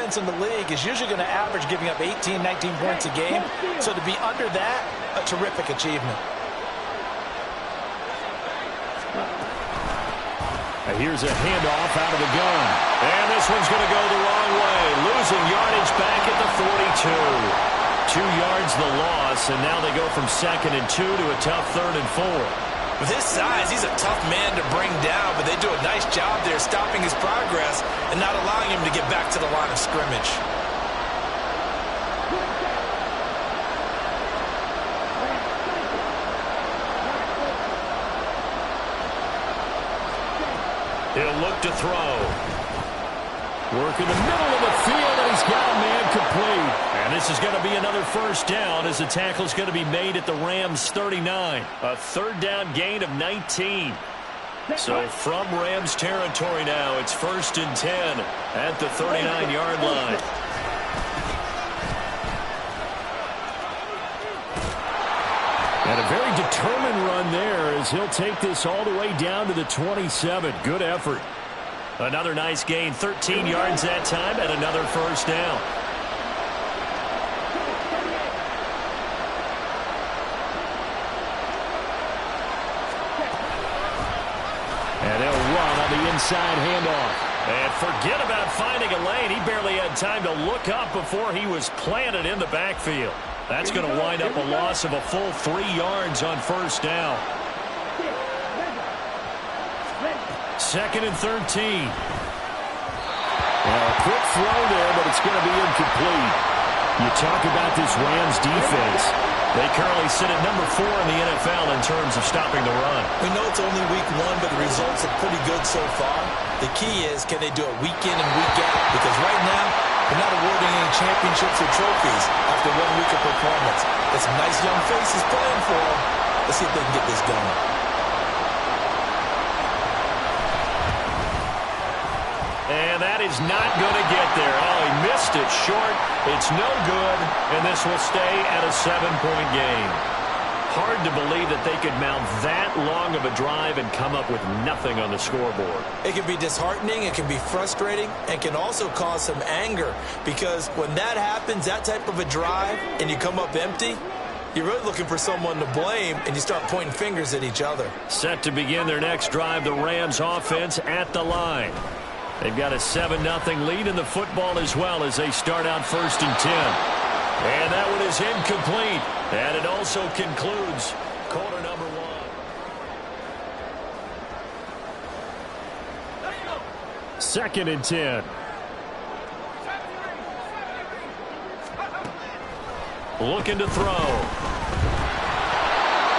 offense in the league is usually going to average giving up 18, 19 points a game. So to be under that, a terrific achievement. Here's a handoff out of the gun. And this one's going to go the wrong way. Losing yardage back at the 42. 2 yards the loss, and now they go from 2nd and 2 to a tough 3rd and 4. With his size, he's a tough man to bring down, but they do a nice job there stopping his progress and not allowing him to get back to the line of scrimmage. He'll look to throw. Work in the middle of the field, and he's got a man complete. And this is going to be another first down as the tackle's going to be made at the Rams' 39. A 3rd down gain of 19. So from Rams territory now, it's 1st and 10 at the 39-yard line. And a very determined run there as he'll take this all the way down to the 27. Good effort. Another nice gain, 13 yards that time, and another first down. And they'll run on the inside handoff. And forget about finding a lane. He barely had time to look up before he was planted in the backfield. That's going to wind up a loss of a full 3 yards on first down. 2nd and 13. Well, a quick throw there, but it's going to be incomplete. You talk about this Rams defense. They currently sit at number 4 in the NFL in terms of stopping the run. We know it's only week 1, but the results are pretty good so far. The key is, can they do it week in and week out? Because right now, they're not awarding any championships or trophies after 1 week of performance. Got some nice young faces playing for them. Let's see if they can get this going. And that is not going to get there. Oh, he missed it short. It's no good, and this will stay at a 7-point game. Hard to believe that they could mount that long of a drive and come up with nothing on the scoreboard. It can be disheartening, it can be frustrating, and can also cause some anger. Because when that happens, that type of a drive, and you come up empty, you're really looking for someone to blame, and you start pointing fingers at each other. Set to begin their next drive, the Rams offense at the line. They've got a 7-0 lead in the football as well as they start out 1st and 10. And that one is incomplete. And it also concludes quarter number 1. 2nd and 10. Looking to throw.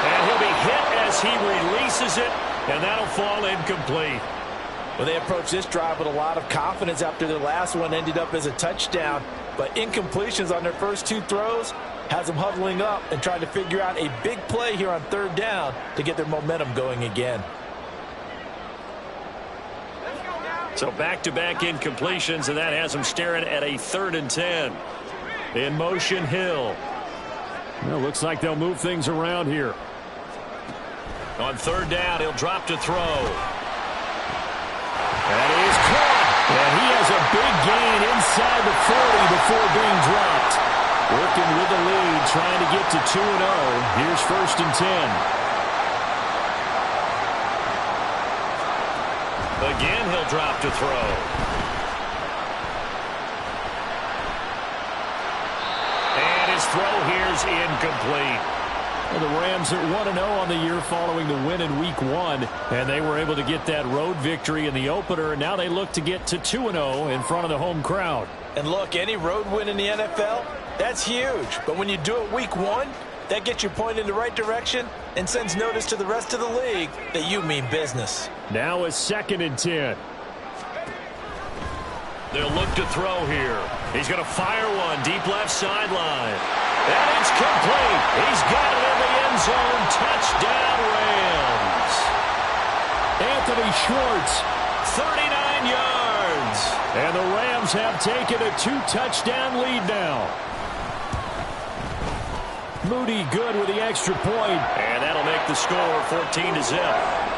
And he'll be hit as he releases it, and that'll fall incomplete. Well, they approached this drive with a lot of confidence after their last one ended up as a touchdown. But incompletions on their first 2 throws has them huddling up and trying to figure out a big play here on 3rd down to get their momentum going again. So back-to-back incompletions, and that has them staring at a 3rd and 10. In motion, Hill. Well, looks like they'll move things around here. On 3rd down, he'll drop to throw. That is caught. And he has a big gain inside the 40 before being dropped. Working with the lead, trying to get to 2-0. Here's 1st and 10. Again, he'll drop to throw. And his throw here's incomplete. Well, the Rams are 1-0 on the year following the win in Week 1, and they were able to get that road victory in the opener, and now they look to get to 2-0 in front of the home crowd. And look, any road win in the NFL, that's huge. But when you do it Week 1, that gets you pointed in the right direction and sends notice to the rest of the league that you mean business. Now a 2nd and 10. They'll look to throw here. He's going to fire one deep left sideline. And it's complete. He's got it in the end zone. Touchdown, Rams. Anthony Schwartz, 39 yards. And the Rams have taken a 2-touchdown lead now. Moody good with the extra point. And that'll make the score 14-0.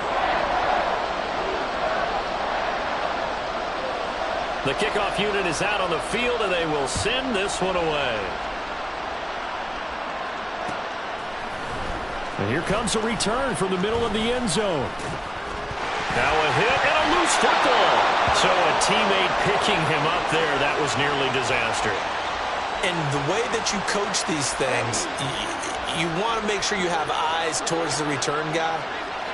The kickoff unit is out on the field, and they will send this one away. And here comes a return from the middle of the end zone. Now a hit and a loose football. So a teammate picking him up there, that was nearly disaster. And the way that you coach these things, you want to make sure you have eyes towards the return guy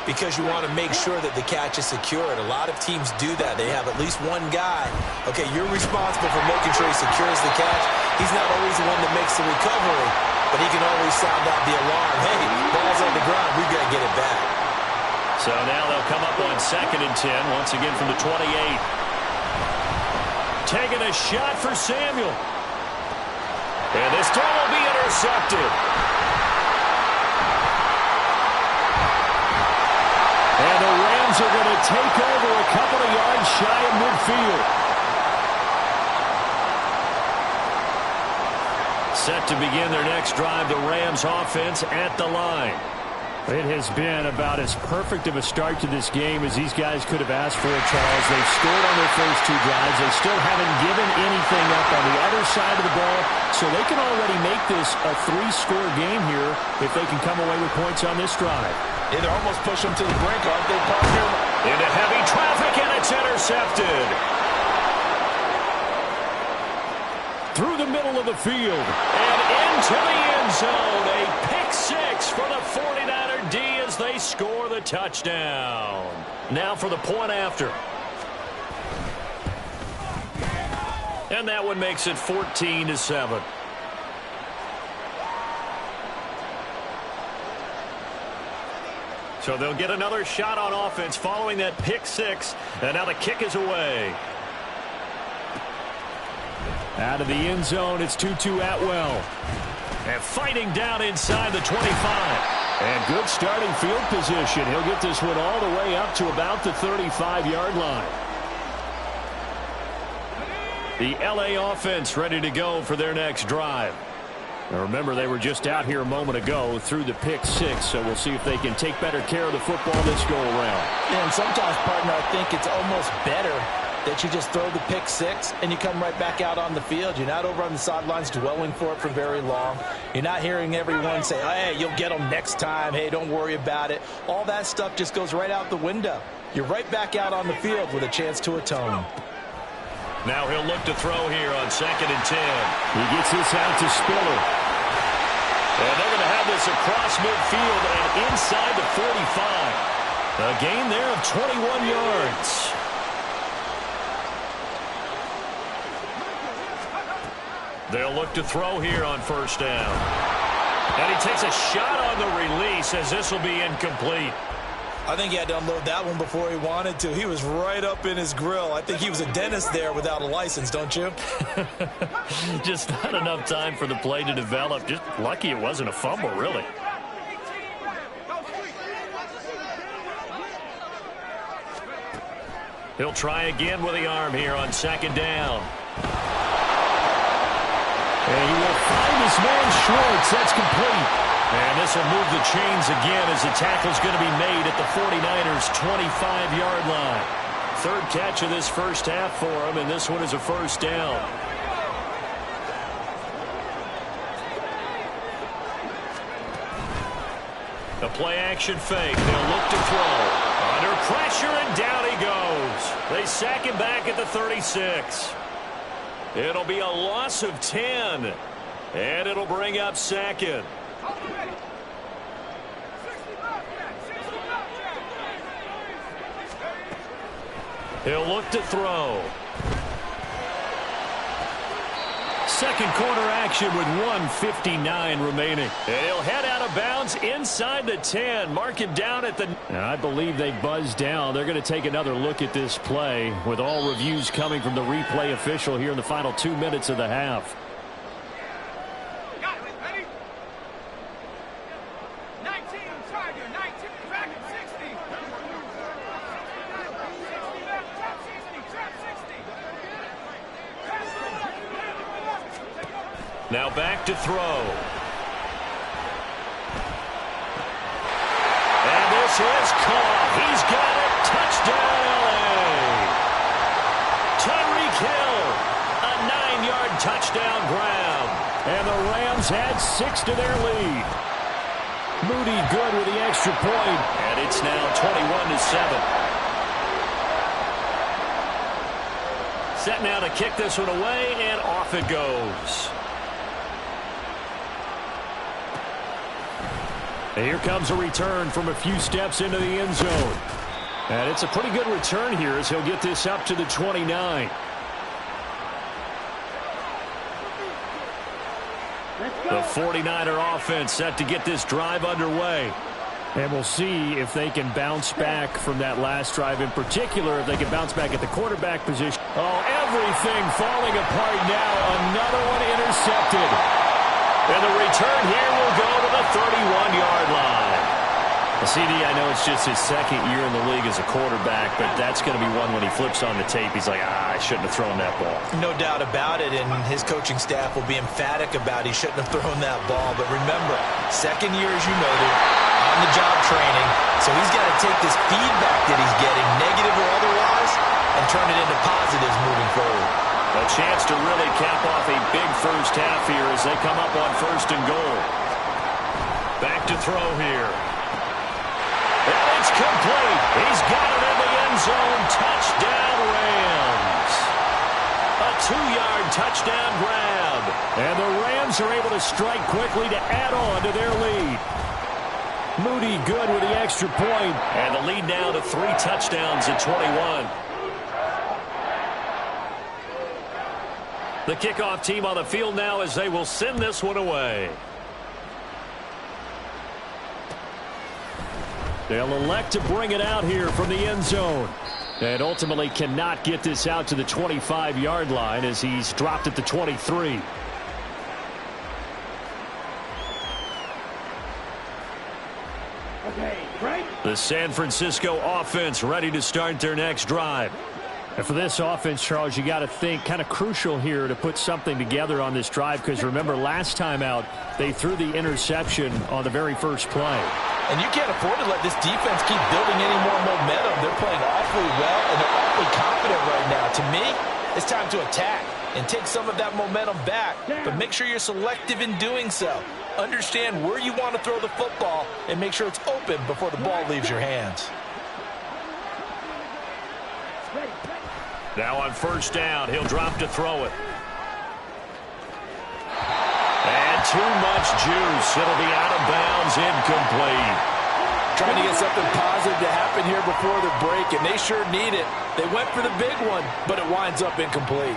because you want to make sure that the catch is secured. A lot of teams do that. They have at least one guy. Okay, you're responsible for making sure he secures the catch. He's not always the one that makes the recovery, but he can always sound out the alarm. Hey, ball's on the ground. We've got to get it back. So now they'll come up on 2nd and 10, once again from the 28. Taking a shot for Samuel. And this throw will be intercepted. And the Rams are going to take over a couple of yards shy of midfield. Set to begin their next drive, the Rams offense at the line. It has been about as perfect of a start to this game as these guys could have asked for, Charles. They've scored on their first 2 drives. They still haven't given anything up on the other side of the ball, so they can already make this a 3-score game here if they can come away with points on this drive. They're almost push them to the brink, aren't they, partner? Into heavy traffic, and it's intercepted. Through the middle of the field and into the end zone. A pick 6 for the 49er D as they score the touchdown. Now for the point after. And that one makes it 14-7. So they'll get another shot on offense following that pick 6. And now the kick is away. Out of the end zone, it's Tutu Atwell. And fighting down inside the 25. And good starting field position. He'll get this one all the way up to about the 35-yard line. The LA offense ready to go for their next drive. Now remember, they were just out here a moment ago through the pick 6, so we'll see if they can take better care of the football this go-around. Yeah, and sometimes, partner, I think it's almost better that you just throw the pick 6 and you come right back out on the field. You're not over on the sidelines dwelling for it for very long. You're not hearing everyone say, hey, you'll get them next time. Hey, don't worry about it. All that stuff just goes right out the window. You're right back out on the field with a chance to atone. Now he'll look to throw here on 2nd and 10. He gets this out to Spiller. And they're going to have this across midfield and inside the 45. A gain there of 21 yards. They'll look to throw here on 1st down. And he takes a shot on the release as this will be incomplete. I think he had to unload that one before he wanted to. He was right up in his grill. I think he was a dentist there without a license, don't you? Just not enough time for the play to develop. Just lucky it wasn't a fumble, really. He'll try again with the arm here on 2nd down. And he will find his man Schwartz. That's complete. And this will move the chains again as the tackle's going to be made at the 49ers' 25-yard line. 3rd catch of this first half for him, and this one is a 1st down. A play-action fake. They'll look to throw. Under pressure, and down he goes. They sack him back at the 36. It'll be a loss of 10. And it'll bring up 2nd. He'll look to throw. 2nd quarter action with 1:59 remaining. And he'll head out of bounds inside the 10. Mark him down at the... And I believe they buzzed down. They're going to take another look at this play with all reviews coming from the replay official here in the final 2 minutes of the half. Now back to throw. And this is caught. He's got it. Touchdown, LA. Tyreek Hill touchdown grab. And the Rams add 6 to their lead. Moody good with the extra point. And it's now 21-7. Set now to kick this one away, and off it goes. And here comes a return from a few steps into the end zone. And it's a pretty good return here as he'll get this up to the 29. The 49er offense set to get this drive underway. And we'll see if they can bounce back from that last drive, in particular, if they can bounce back at the quarterback position. Oh, everything falling apart now. Another one intercepted. And the return here will go to the 31-yard line. CD, I know it's just his second year in the league as a quarterback, but that's going to be one when he flips on the tape. He's like, I shouldn't have thrown that ball. No doubt about it, and his coaching staff will be emphatic about he shouldn't have thrown that ball. But remember, second year, as you noted, on-the-job training, so he's got to take this feedback that he's getting, negative or otherwise, and turn it into positives moving forward. A chance to really cap off a big first half here as they come up on 1st and goal. Back to throw here. And it's complete. He's got it in the end zone. Touchdown, Rams. A 2-yard touchdown grab. And the Rams are able to strike quickly to add on to their lead. Moody good with the extra point. And the lead now to 3 touchdowns at 21. The kickoff team on the field now as they will send this one away. They'll elect to bring it out here from the end zone. And ultimately cannot get this out to the 25-yard line as he's dropped at the 23. The San Francisco offense ready to start their next drive. And for this offense, Charles, you got to think kind of crucial here to put something together on this drive, because remember last time out they threw the interception on the very first play. And you can't afford to let this defense keep building any more momentum. They're playing awfully well, and they're awfully confident right now. To me, it's time to attack and take some of that momentum back. But make sure you're selective in doing so. Understand where you want to throw the football and make sure it's open before the ball leaves your hands. Now on 1st down, he'll drop to throw it. And too much juice. It'll be out of bounds, incomplete. Trying to get something positive to happen here before the break, and they sure need it. They went for the big one, but it winds up incomplete.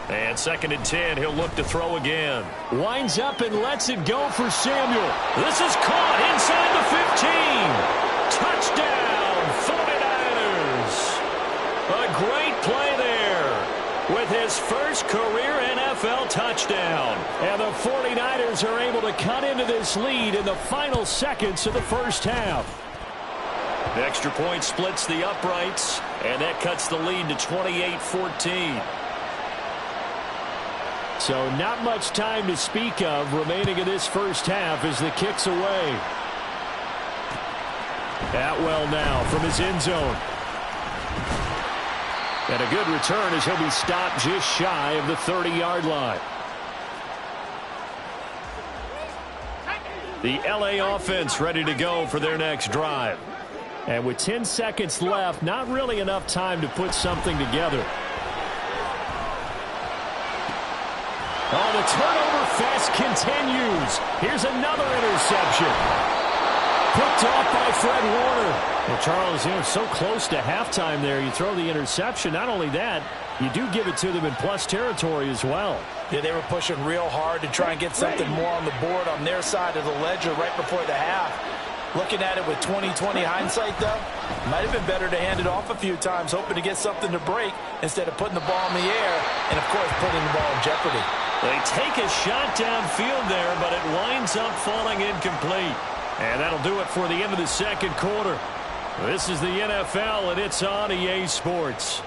And 2nd and 10, he'll look to throw again. Winds up and lets it go for Samuel. This is caught inside the 15. Touchdown, 49ers. A great play there with his first career NFL touchdown. And the 49ers are able to cut into this lead in the final seconds of the first half. The extra point splits the uprights, and that cuts the lead to 28-14. So not much time to speak of remaining in this first half as the kick's away. Atwell now from his end zone. And a good return as he'll be stopped just shy of the 30-yard line. The LA offense ready to go for their next drive. And with 10 seconds left, not really enough time to put something together. Oh, the turnover fest continues. Here's another interception. Picked off by Fred Warner. Well, Charles, you know, so close to halftime there. You throw the interception. Not only that, you do give it to them in plus territory as well. Yeah, they were pushing real hard to try and get something more on the board on their side of the ledger right before the half. Looking at it with 20/20 hindsight, though, might have been better to hand it off a few times, hoping to get something to break instead of putting the ball in the air and, of course, putting the ball in jeopardy. They take a shot downfield there, but it winds up falling incomplete. And that'll do it for the end of the second quarter. This is the NFL, and it's on EA Sports.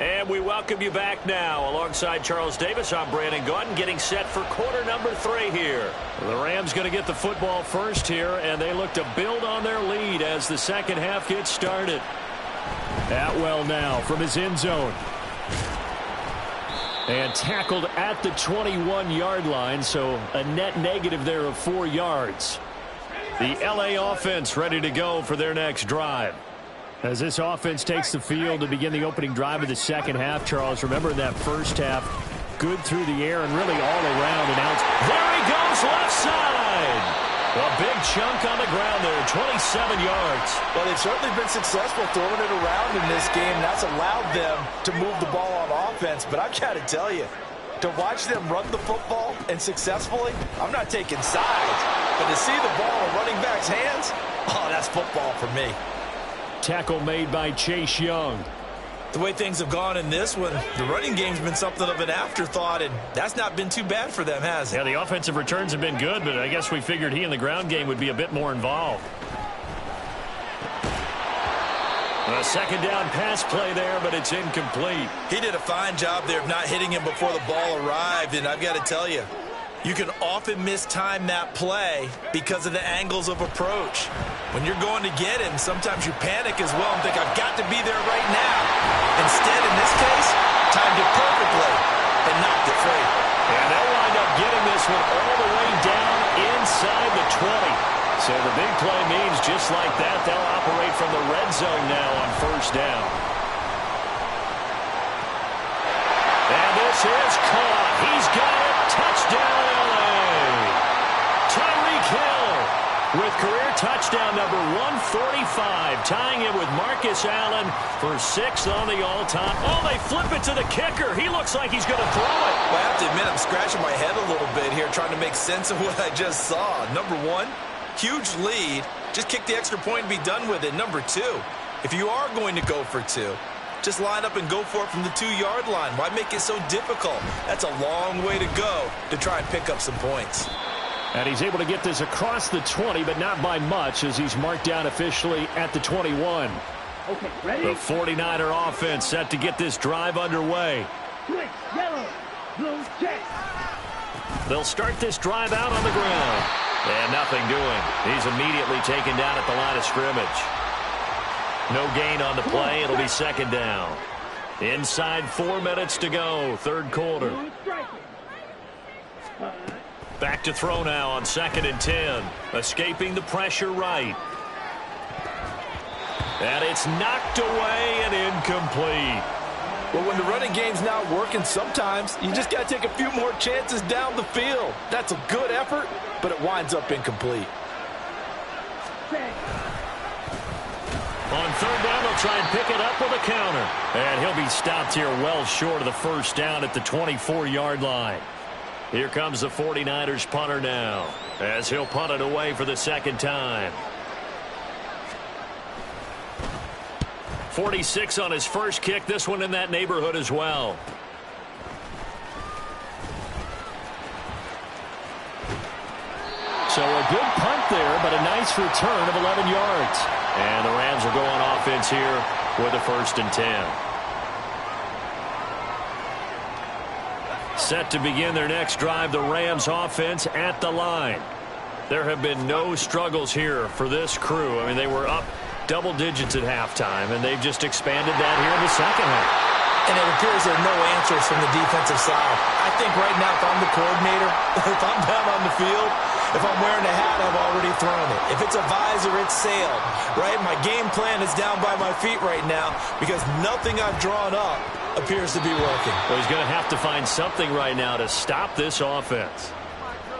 And And we welcome you back now. Alongside Charles Davis, I'm Brandon Gaudin, getting set for quarter number 3 here. The Rams going to get the football first here, and they look to build on their lead as the second half gets started. Atwell now from his end zone. And tackled at the 21-yard line, so a net negative there of 4 yards. The LA offense ready to go for their next drive. As this offense takes the field to begin the opening drive of the second half, Charles, remember that first half, good through the air and really all around and out. There he goes, left side. A big chunk on the ground there, 27 yards. Well, they've certainly been successful throwing it around in this game. That's allowed them to move the ball on offense. But I've got to tell you, to watch them run the football and successfully, I'm not taking sides. But to see the ball in running back's hands, oh, that's football for me. Tackle made by Chase Young. The way things have gone in this one, the running game's been something of an afterthought, and that's not been too bad for them, has it? Yeah, the offensive returns have been good, but I guess we figured he in the ground game would be a bit more involved. A second down pass play there, but it's incomplete. He did a fine job there of not hitting him before the ball arrived, and I've got to tell you, you can often mistime that play because of the angles of approach. When you're going to get him, sometimes you panic as well and think, I've got to be there right now. Instead, in this case, timed it perfectly and knocked it free. And they'll wind up getting this one all the way down inside the 20. So the big play means just like that, they'll operate from the red zone now on first down. And this is caught. He's got it. Touchdown, LA. Tyreek Hill with career touchdown number 145, tying it with Marcus Allen for 6th on the all-time. Oh, they flip it to the kicker. He looks like he's going to throw it. Well, I have to admit, I'm scratching my head a little bit here trying to make sense of what I just saw. Number 1, huge lead. Just kick the extra point and be done with it. Number 2, if you are going to go for 2, just line up and go for it from the 2-yard line. Why make it so difficult? That's a long way to go to try and pick up some points. And he's able to get this across the 20, but not by much as he's marked down officially at the 21. Okay, ready? The 49er offense set to get this drive underway. Switch, yellow, blue, check. They'll start this drive out on the ground. And nothing doing. He's immediately taken down at the line of scrimmage. No gain on the play. It'll be second down. Inside 4 minutes to go, third quarter. Back to throw now on 2nd and 10. Escaping the pressure right. And it's knocked away and incomplete. Well, when the running game's not working, sometimes you just got to take a few more chances down the field. That's a good effort, but it winds up incomplete. On third down, they'll try and pick it up with a counter. And he'll be stopped here well short of the first down at the 24-yard line. Here comes the 49ers punter now, as he'll punt it away for the second time. 46 on his first kick, this one in that neighborhood as well. So a good punt there, but a nice return of 11 yards. And the Rams will go on offense here with a 1st and 10. Set to begin their next drive, the Rams offense at the line. There have been no struggles here for this crew. I mean, they were up double digits at halftime, and they've just expanded that here in the second half. And it appears there are no answers from the defensive side. I think right now, if I'm the coordinator, if I'm down on the field, if I'm wearing a hat, I've already thrown it. If it's a visor, it's sailed, right? My game plan is down by my feet right now because nothing I've drawn up appears to be working. Well, he's going to have to find something right now to stop this offense.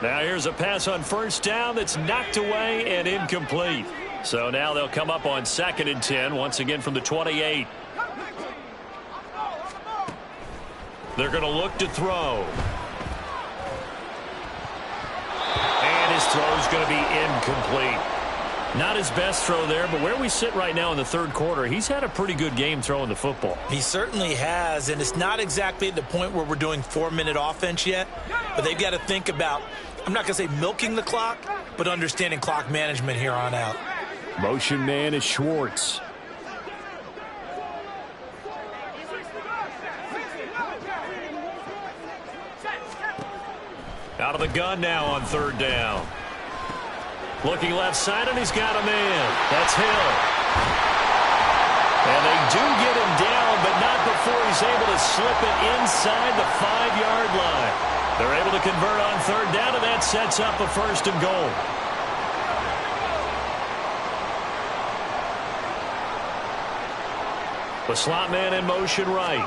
Now here's a pass on first down that's knocked away and incomplete. So now they'll come up on 2nd and 10, once again from the 28. They're going to look to throw. And his throw is going to be incomplete. Not his best throw there, but where we sit right now in the third quarter, he's had a pretty good game throwing the football. He certainly has, and it's not exactly at the point where we're doing 4-minute offense yet, but they've got to think about, I'm not going to say milking the clock, but understanding clock management here on out. Motion man is Schwartz. Out of the gun now on third down. Looking left side, and he's got a man. That's Hill. And they do get him down, but not before he's able to slip it inside the 5-yard line. They're able to convert on third down, and that sets up a 1st and goal. The slot man in motion right.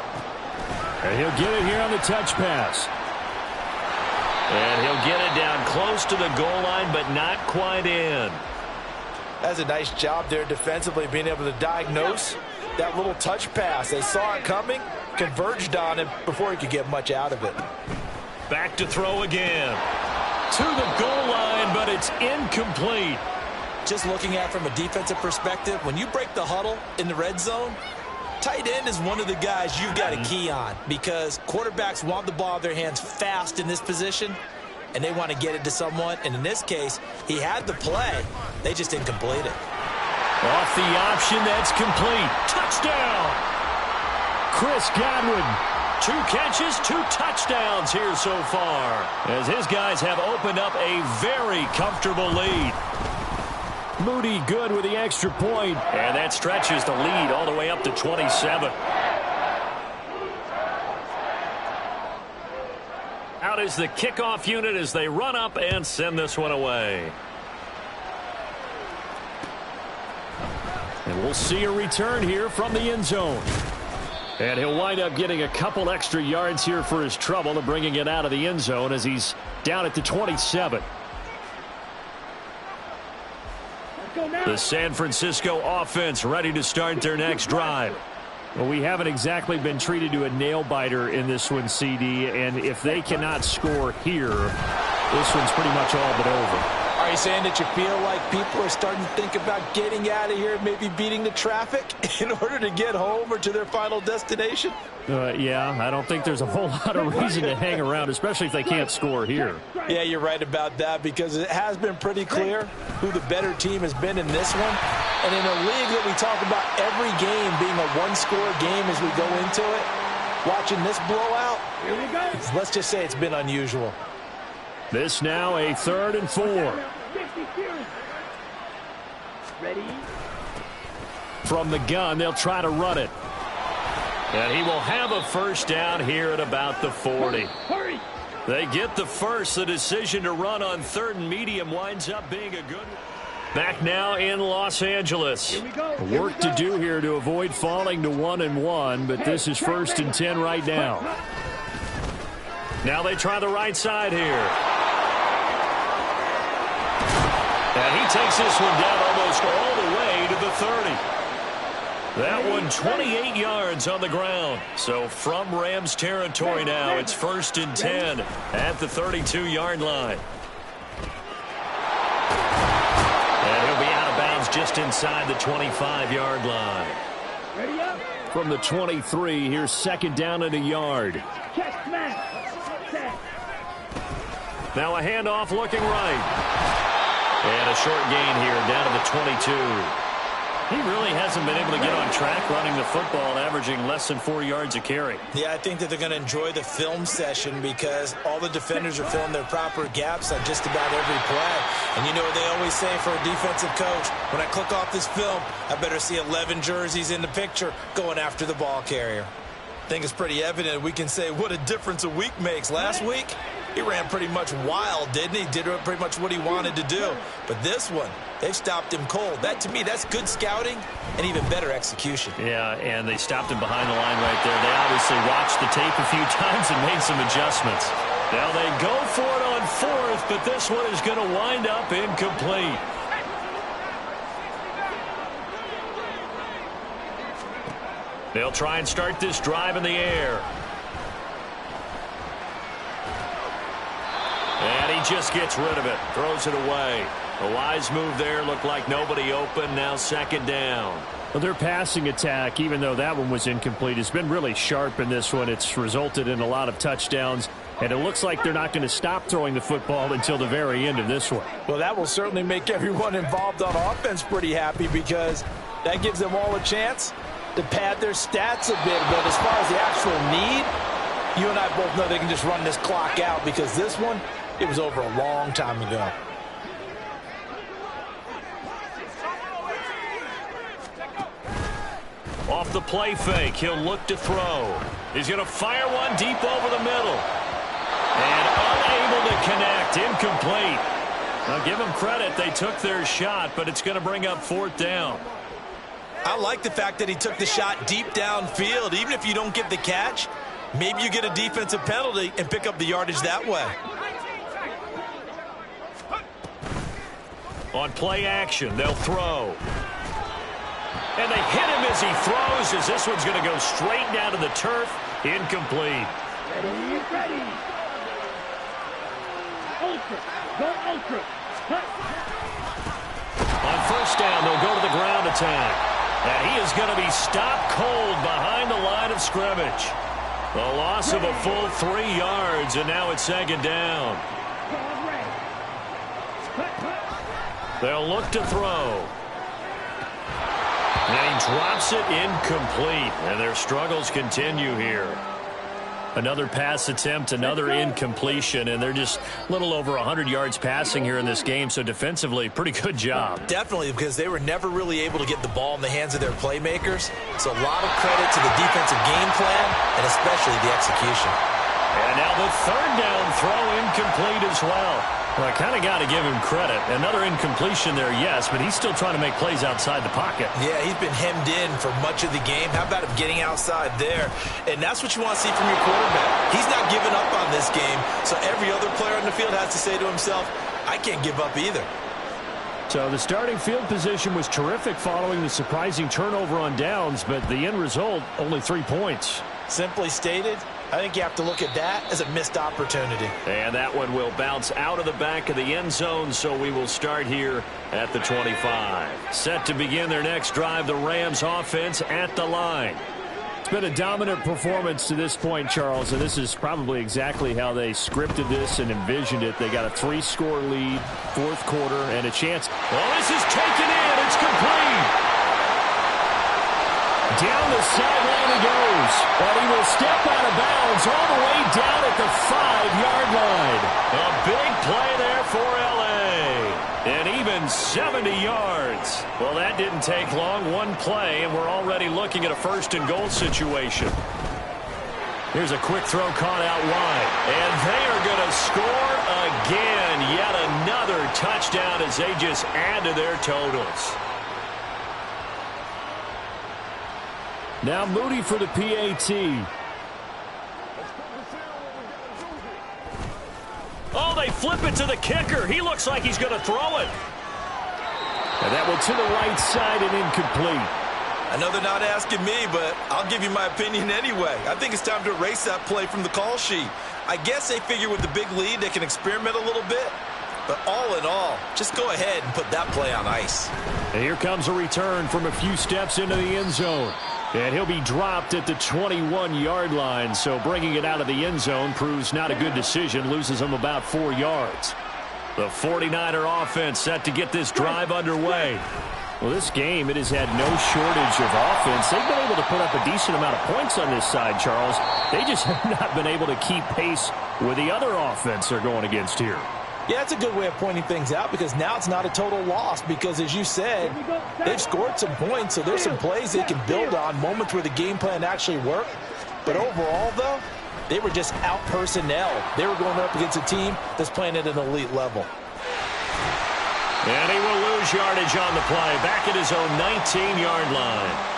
And he'll get it here on the touch pass. And he'll get it down close to the goal line, but not quite in. That's a nice job there defensively, being able to diagnose that little touch pass. They saw it coming, converged on it before he could get much out of it. Back to throw again. To the goal line, but it's incomplete. Just looking at it from a defensive perspective, when you break the huddle in the red zone, tight end is one of the guys you've got to key on because quarterbacks want the ball in their hands fast in this position, and they want to get it to someone. And in this case, he had the play. They just didn't complete it. Off the option, that's complete. Touchdown! Chris Godwin. 2 catches, 2 touchdowns here so far, as his guys have opened up a very comfortable lead. Moody good with the extra point. And that stretches the lead all the way up to 27. Out is the kickoff unit as they run up and send this one away. And we'll see a return here from the end zone. And he'll wind up getting a couple extra yards here for his trouble of bringing it out of the end zone as he's down at the 27. The San Francisco offense ready to start their next drive. Well, we haven't exactly been treated to a nail-biter in this one, CD, and if they cannot score here, this one's pretty much all but over. Are you saying that you feel like people are starting to think about getting out of here, maybe beating the traffic in order to get home or to their final destination? Yeah, I don't think there's a whole lot of reason to hang around, especially if they can't score here. Yeah, you're right about that because it has been pretty clear who the better team has been in this one. And in a league that we talk about every game being a one-score game as we go into it, watching this blowout, let's just say it's been unusual. This now a 3rd and 4. Ready? From the gun, they'll try to run it. And he will have a 1st down here at about the 40. Hurry! They get the first. The decision to run on 3rd and medium winds up being a good one. Back now in Los Angeles. Here we go. Work to do here to avoid falling to 1-1, but this is 1st and 10 right now. Now they try the right side here. And he takes this one down almost all the way to the 30. That one 28 yards on the ground. So from Rams territory now, it's 1st and 10 at the 32-yard line. And he'll be out of bounds just inside the 25-yard line. Ready up. From the 23, here's 2nd down and a yard. Catch smash. Set. Now a handoff looking right. And a short gain here down to the 22. He really hasn't been able to get on track running the football, averaging less than 4 yards a carry. Yeah, I think that they're going to enjoy the film session because all the defenders are filling their proper gaps on just about every play. And you know what they always say for a defensive coach, when I click off this film, I better see 11 jerseys in the picture going after the ball carrier. I think it's pretty evident we can say what a difference a week makes. Last week, he ran pretty much wild, didn't he? Did pretty much what he wanted to do. But this one, they've stopped him cold. That, to me, that's good scouting and even better execution. Yeah, and they stopped him behind the line right there. They obviously watched the tape a few times and made some adjustments. Now they go for it on 4th, but this one is going to wind up incomplete. They'll try and start this drive in the air. And he just gets rid of it, throws it away. A wise move there, looked like nobody open, now 2nd down. Well, their passing attack, even though that one was incomplete, has been really sharp in this one. It's resulted in a lot of touchdowns, and it looks like they're not going to stop throwing the football until the very end of this one. Well, that will certainly make everyone involved on offense pretty happy because that gives them all a chance to pad their stats a bit. But as far as the actual need, you and I both know they can just run this clock out because this one, It was over a long time ago. Off the play fake, he'll look to throw. He's going to fire one deep over the middle. And unable to connect, incomplete. Now give them credit, they took their shot, but it's going to bring up 4th down. I like the fact that he took the shot deep downfield. Even if you don't get the catch, maybe you get a defensive penalty and pick up the yardage that way. On play action, they'll throw. And they hit him as he throws, as this one's going to go straight down to the turf. Incomplete. Ready. Ultra. Go ultra. Cut. On 1st down, they'll go to the ground attack. And he is going to be stopped cold behind the line of scrimmage. A loss of a full 3 yards, and now it's 2nd down. They'll look to throw. And he drops it incomplete. And their struggles continue here. Another pass attempt, another incompletion, and they're just a little over 100 yards passing here in this game, so defensively, pretty good job. Definitely, because they were never really able to get the ball in the hands of their playmakers. So a lot of credit to the defensive game plan, and especially the execution. And now the 3rd down throw incomplete as well. Well, I kind of got to give him credit. Another incompletion there, yes, but he's still trying to make plays outside the pocket. Yeah, he's been hemmed in for much of the game. How about him getting outside there? And that's what you want to see from your quarterback. He's not giving up on this game, so every other player on the field has to say to himself, I can't give up either. So the starting field position was terrific following the surprising turnover on downs, but the end result, only 3 points. Simply stated, I think you have to look at that as a missed opportunity. And that one will bounce out of the back of the end zone, so we will start here at the 25. Set to begin their next drive, the Rams offense at the line. It's been a dominant performance to this point, Charles, and this is probably exactly how they scripted this and envisioned it. They got a 3-score lead, 4th quarter, and a chance. Well, this is taken in. It's complete. Down the sideline he goes, but he will step out of bounds all the way down at the 5-yard line. A big play there for L.A. And even 70 yards. Well, that didn't take long. One play, and we're already looking at a 1st and goal situation. Here's a quick throw caught out wide. And they are going to score again. Yet another touchdown as they just add to their totals. Now Moody for the PAT. Oh, they flip it to the kicker. He looks like he's going to throw it. And that one to the right side and incomplete. I know they're not asking me, but I'll give you my opinion anyway. I think it's time to erase that play from the call sheet. I guess they figure with the big lead they can experiment a little bit. But all in all, just go ahead and put that play on ice. And here comes a return from a few steps into the end zone. And he'll be dropped at the 21-yard line, so bringing it out of the end zone proves not a good decision, loses him about 4 yards. The 49er offense set to get this drive underway. Well, this game, it has had no shortage of offense. They've been able to put up a decent amount of points on this side, Charles. They just have not been able to keep pace with the other offense they're going against here. Yeah, it's a good way of pointing things out because now it's not a total loss because, as you said, they've scored some points, so there's some plays they can build on, moments where the game plan actually worked. But overall, though, they were just out-personnel. They were going up against a team that's playing at an elite level. And he will lose yardage on the play, back at his own 19-yard line.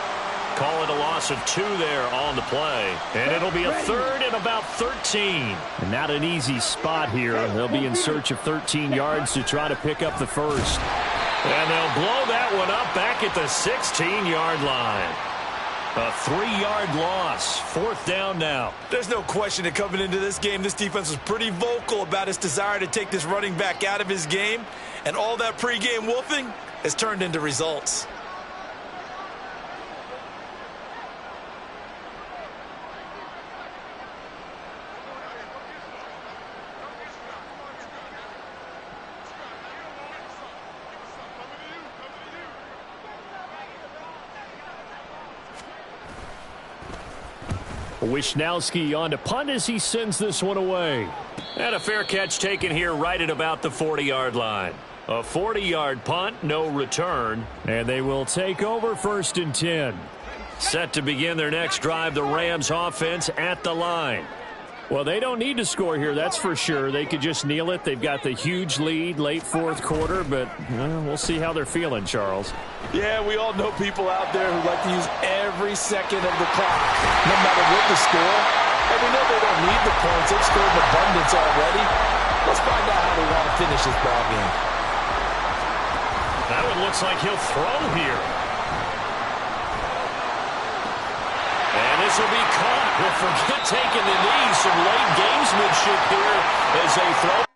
Call it a loss of 2 there on the play. And it'll be a 3rd and about 13. And not an easy spot here. They'll be in search of 13 yards to try to pick up the 1st. And they'll blow that one up back at the 16-yard line. A 3-yard loss. 4th down now. There's no question that coming into this game, this defense was pretty vocal about its desire to take this running back out of his game. And all that pregame wolfing has turned into results. Wishnowsky on to punt as he sends this one away. And a fair catch taken here right at about the 40-yard line. A 40-yard punt, no return. And they will take over 1st and 10. Set to begin their next drive, the Rams offense at the line. Well, they don't need to score here, that's for sure. They could just kneel it. They've got the huge lead late 4th quarter, but we'll see how they're feeling, Charles. Yeah, we all know people out there who like to use every second of the clock, no matter what the score. And we know they don't need the points. They've scored in abundance already. Let's find out how they want to finish this ball game. That one looks like he'll throw here. And this will be caught. Well, forget taking the knee. Some late gamesmanship here as they throw.